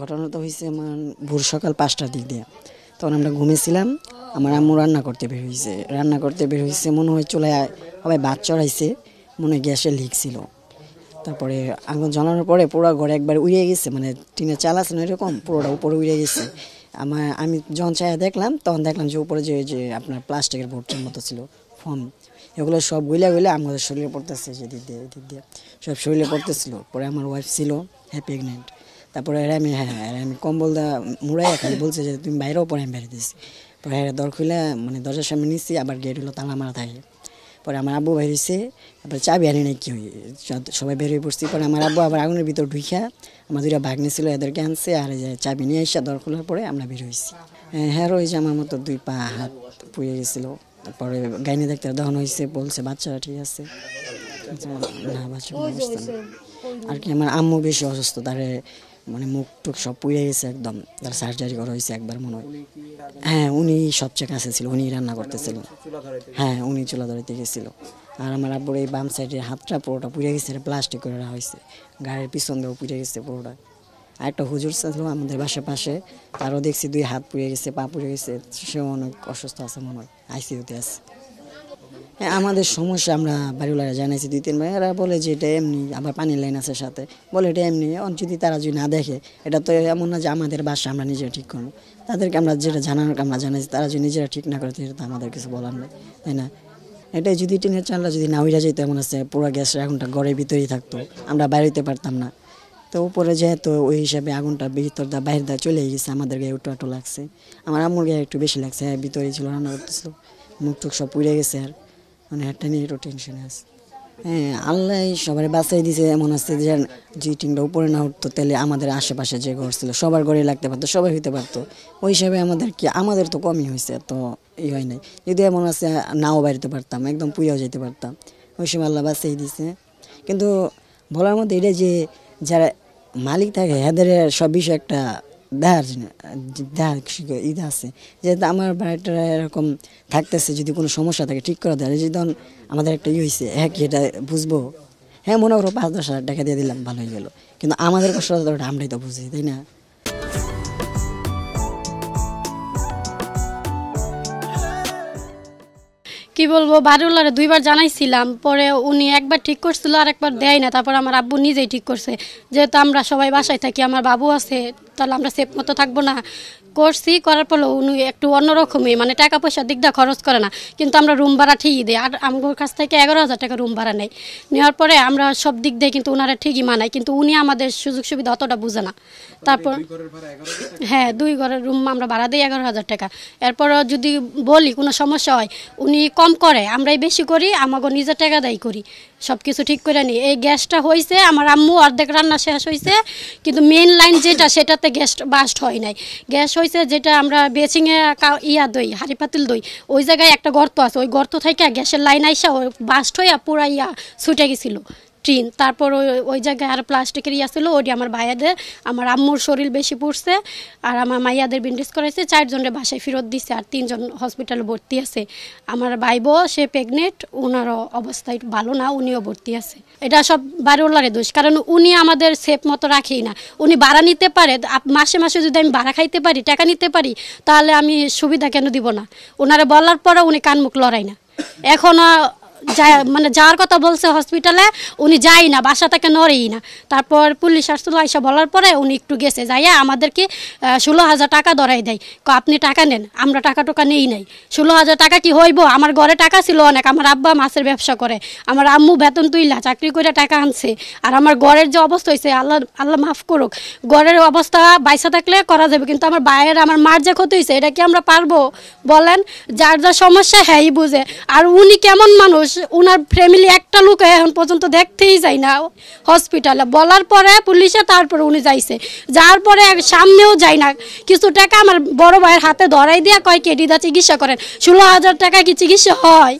ঘটনাটা হয়েছে আমার ভোর সকাল ৫টার দিক দিয়ে। তখন আমরা ঘুমিয়েছিলাম। আমার আম্মু রান্না করতে বের হয়েছে মনে হয় চুলায় সবাই ভাত চড়াইছে, মনে হয় গ্যাসে লিক ছিল। তারপরে আগুন জ্বালানোর পরে পুরো ঘরে একবার উড়ে গেছে, মানে টিনের চাল আছে না এরকম, পুরোটা উপরে উড়ে গেছে। আমি যখন চায়া দেখলাম তখন দেখলাম যে উপরে যে আপনার প্লাস্টিকের বোর্ডের মতো ছিল ফর্ম, এগুলো সব গইলা আমাদের শরীরে পড়তেছে, যে দিক দিয়ে সব শরীরে পড়তেছিল। পরে আমার ওয়াইফ ছিল প্রেগনেন্ট। তারপরে আমি কম্বল মুড়াই খালি বলছে যে তুমি বাইরেও পরে আমি বেরিয়ে দিয়েছি। পরে দর খুলে মানে দরজার সামনে নিচ্ছি, আবার গেট হলো তালা মারা থাকে। পরে আমার আব্বু বেরিয়েছে, তারপরে চাবি আনি নাই কি হই, সবাই বেরিয়ে পড়ছি। পরে আমার আব্বু আবার আগুনের ভিতর ঢুইখা আমার দুইটা ভাগ্নি ছিল এদেরকে আনছে, আর এই যে চাবি নিয়ে এসে দর খোলার পরে আমরা বের হয়েছি। হ্যাঁ ওই যে আমার মতো 2 পা হাত পুড়ে গেছিলো। তারপরে গাইনি ডাক্তার দেখানো হয়েছে, বলছে বাচ্চারা ঠিক আছে, না বাচ্চা অবস্থা না। আর কি আমার আম্মু বেশি অসুস্থ, তারে মানে মুখ টুক সব পুড়ে গেছে একদম, তার সার্জারি করা হয়েছে একবার মনে হয়। হ্যাঁ উনি সবচেয়ে কাছে ছিল, উনি রান্না করতেছিল। হ্যাঁ উনি চুলা ধরাইতে গেছিল। আর আমার আব্বুর এই বাম সাইডের হাতটা পুরোটা পুড়ে গেছে, প্লাস্টিক করে রাখা হয়েছে। গাড়ির পিছন দিয়েও পুড়ে গেছে পুরোটা। আর একটা হুজুর ছিল আমাদের বাসার পাশে, তারও দেখছি 2 হাত পুড়ে গেছে, পা পুড়ে গেছে, সেও অনেক অসুস্থ আছে মনে হয়, আইসিইউতে আছে। হ্যাঁ আমাদের সমস্যা আমরা বাড়িওয়ালারা জানাইছি 2-3 বার, এরা বলে যে এটা এমনি, আবার পানির লাইন আছে সাথে, বলে এটা এমনি। যদি তারা যদি না দেখে, এটা তো এমন না যে আমাদের বাসা আমরা নিজেরা ঠিক করবো, তাদেরকে আমরা যেটা জানানোর আমরা জানাইছি, তারা যদি নিজেরা ঠিক না করে সেটা তো আমাদের কিছু বলার নেই, তাই না? এটাই যদি টিনের চালটা যদি না উড়ে যেত, এমন আছে পুরো গ্যাসের আগুনটা ঘরের ভিতরেই থাকতো, আমরা বাইরেতে পারতাম না। তো উপরে যেহেতু ওই হিসাবে আগুনটা ভিতর দা বাইরে দা চলে গেছে, আমাদের গায়ে একটু লাগছে, আমার আম্মুর গায়ে একটু বেশি লাগছে। ভিতরেই ছিল, রান্না করতেছিল, মুখ টুক সব পুড়ে গেছে, আর মানে একটা নিয়ে একটু টেনশনে আছে। হ্যাঁ আল্লাহ সবার বাঁচাই দিছে, এমন আছে যে টিনটা উপরে না উঠতো তাহলে আমাদের আশেপাশে যে ঘর ছিল সবার ঘরে লাগতে পারতো, সবাই হইতে পারতো। ওই হিসাবে আমাদের তো কমই হয়েছে, তো হয় নাই। যদি এমন আছে নাও বাড়িতে পারতাম, একদম পুইয়াও যেতে পারতাম, ওই সময় আল্লাহ বাঁচাই দিছে। কিন্তু বলার মধ্যে এটা যে যারা মালিক থাকে এদের সব বিষয় একটা ঈদ আছে, যেহেতু আমার বাড়িটা এরকম থাকতেছে, যদি কোনো সমস্যা থাকে ঠিক করে দেয়, যদি তখন আমাদের একটা হয়েছে, হ্যাঁ কি এটা বুঝবো, হ্যাঁ মনে করো 5-10 হাজার টাকা দিয়ে দিলাম, ভালো হয়ে গেলো। কিন্তু আমাদের কষ্টটা আমরাই তো বুঝি, তাই না? কি বলবো, বাড়িওয়ালারে 2 বার জানাইছিলাম, পরে উনি একবার ঠিক করছিল আর একবার দেয় না। তারপর আমার আব্বু নিজেই ঠিক করছে, যেহেতু আমরা সবাই বাসায় থাকি, আমার বাবু আছে, তাহলে আমরা সেফ মতো থাকবো না। করার পরে উনি একটু অন্যরকমই, মানে টাকা পয়সার দিকটা খরচ করে না, কিন্তু আমরা রুম ভাড়া ঠিকই দিই। আর আমার কাছ থেকে 11,000 টাকা রুম ভাড়া নেই, নেওয়ার পরে আমরা সব দিক দিয়ে কিন্তু ওনারা ঠিকই মানায়, কিন্তু উনি আমাদের সুযোগ সুবিধা অতটা বুঝে না। তারপর হ্যাঁ 2 ঘরের রুম আমরা ভাড়া দিই 11,000 টাকা। এরপরও যদি বলি কোনো সমস্যা হয়, উনি কম করে, আমরাই বেশি করি, আমাকে নিজের টাকা দায়ী করি, সব কিছু ঠিক করে নিই। এই গ্যাসটা হয়েছে, আমার আম্মু অর্ধেক রান্না শেষ হয়েছে, কিন্তু মেন লাইন যেটা সেটাতে গ্যাস বাস্ট হয় নাই। গ্যাস হয়েছে যেটা আমরা বেচিংয়ে দই, হাঁড়ি পাতিল দই, ওই জায়গায় একটা গর্ত আছে, ওই গর্ত থেকে গ্যাসের লাইন আইসা ওই বাস্ট হইয়া পুরা ছুটে গেছিলো ট্রেন। তারপর ওই জায়গায় আর প্লাস্টিকের ছিল, ওটি আমার ভাইয়াদের, আমার আম্মুর শরীর বেশি পড়ছে, আর আমার মাইয়াদের ব্যান্ডেজ করাইছে, 4 জনের বাসায় ফেরত দিছে, আর 3 জন হসপিটালে ভর্তি আছে। আমার ভাইবো সে প্রেগনেন্ট, ওনারও অবস্থা ভালো না, উনিও ভর্তি আছে। এটা সব বাড়িওয়ালারে দোষ, কারণ উনি আমাদের সেফ মতো রাখেই না। উনি ভাড়া নিতে পারে, মাসে মাসে যদি আমি ভাড়া খাইতে পারি, টাকা নিতে পারি, তাহলে আমি সুবিধা কেন দিব না? ওনারে বলার পরে উনি কান মুখ লড়াই না। এখনও মানে যাওয়ার কথা বলছে হসপিটালে, উনি যাই না, বাসা থেকে নড়েই না। তারপর পুলিশ আসলো, আইসা বলার পরে উনি একটু গেছে, যাইয়া আমাদেরকে 16,000 টাকা ধরাই দেয়, আপনি টাকা নেন। আমরা টাকা নেই নাই। 16,000 টাকা কি হইব? আমার ঘরে টাকা ছিল অনেক, আমার আব্বা মাছের ব্যবসা করে, আমার আম্মু বেতন তুইলা চাকরি করে টাকা আনছে, আর আমার ঘরের যে অবস্থা হয়েছে, আল্লাহ আল্লাহ মাফ করুক, ঘরের অবস্থা বাইসা থাকলে করা যাবে, কিন্তু আমার ভাইয়ের আমার মার যে ক্ষতি হয়েছে, এটা কি আমরা পারবো বলেন? যার যা সমস্যা হ্যাঁই বুঝে। আর উনি কেমন মানুষ, উনার ফ্যামিলি একটা লোক এখন পর্যন্ত দেখতেই যায় না হসপিটালে। বলার পরে পুলিশে, তারপরে উনি যাইছে, যার পরে সামনেও যায় না। কিছু টাকা আমার বড় ভাইয়ের হাতে ধরাই দিয়া কয় কেডি দা চিকিৎসা করেন। 16,000 টাকা কি চিকিৎসা হয়?